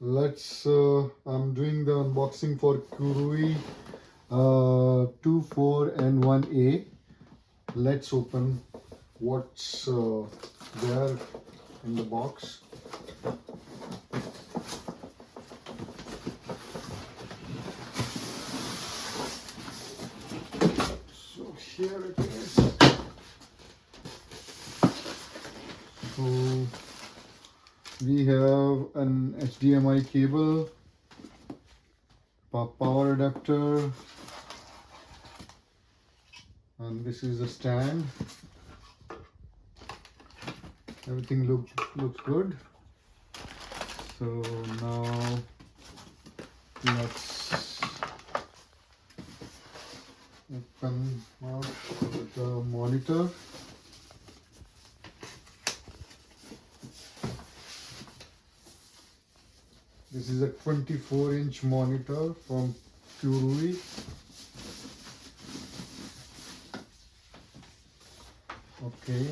I'm doing the unboxing for Koorui 2, 4 and 1A. Let's open what's there in the box. So here it is. So we have an HDMI cable, power adapter, and this is a stand. Everything looks good. So now let's open up the monitor. This is a 24-inch monitor from Koorui. Okay,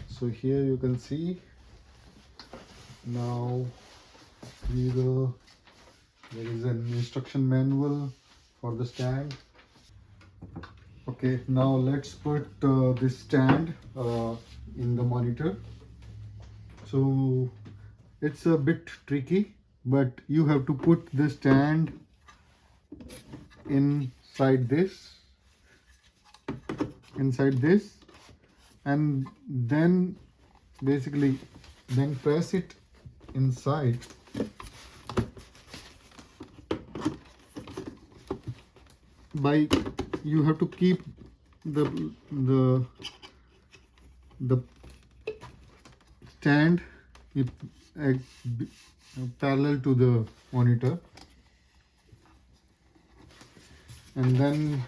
so here you can see. Now there is an instruction manual for the stand. Okay, now let's put this stand in the monitor. So it's a bit tricky, but you have to put the stand inside this, and then basically then press it inside. You have to keep the stand parallel to the monitor, and then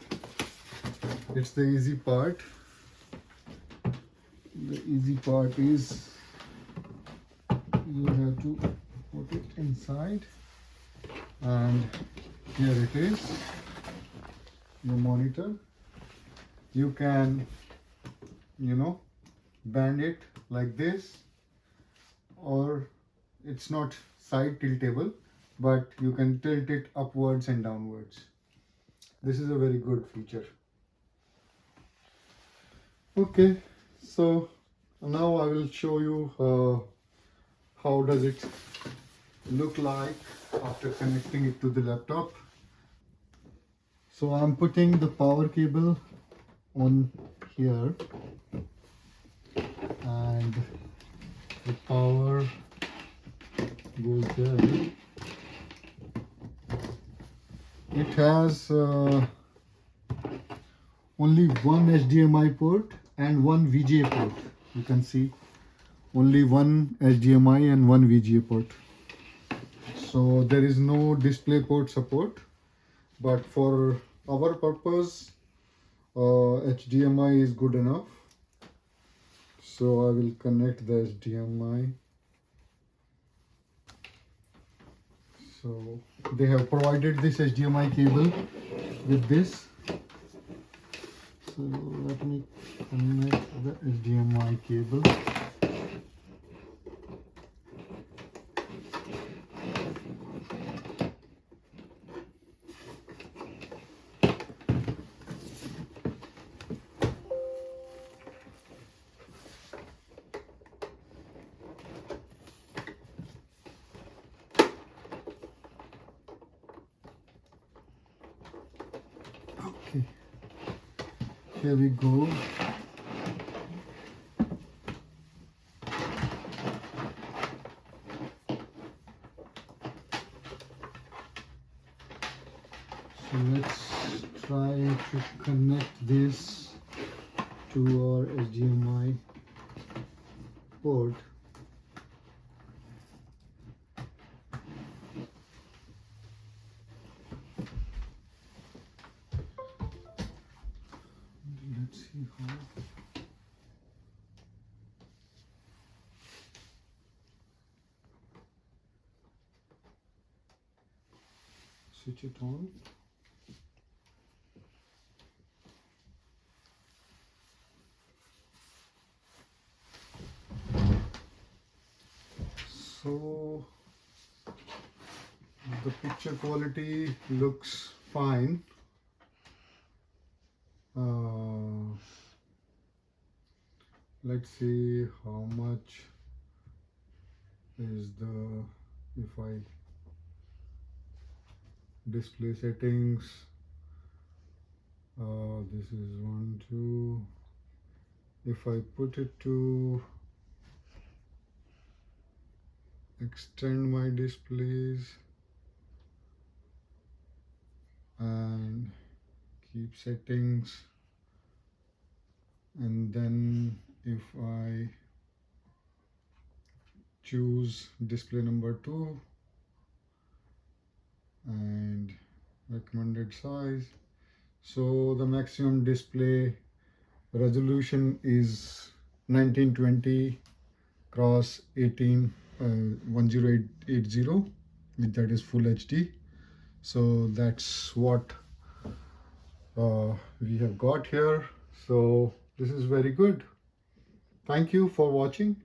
it's the easy part. The easy part is you have to put it inside, and here it is, the monitor. You can bend it like this, or it's not side tiltable, but you can tilt it upwards and downwards. This is a very good feature. Okay, so now I will show you how does it look like after connecting it to the laptop. So I'm putting the power cable on here, and the power goes there. It has only one HDMI port and one VGA port. You can see only one HDMI and one VGA port. So there is no display port support, but for our purpose HDMI is good enough. So I will connect the HDMI. So they have provided this HDMI cable with this. So let me connect the HDMI cable. Okay, here we go. So let's try to connect this to our HDMI port. Let's see how. Switch it on. So The picture quality looks fine. Let's see how much is the, if I display settings, this is 1 2. If I put it to extend my displays and keep settings, and then if I choose display number 2 and recommended size, so the maximum display resolution is 1920 cross 18 1080, with that is full HD. So that's what we have got here. So this is very good. Thank you for watching.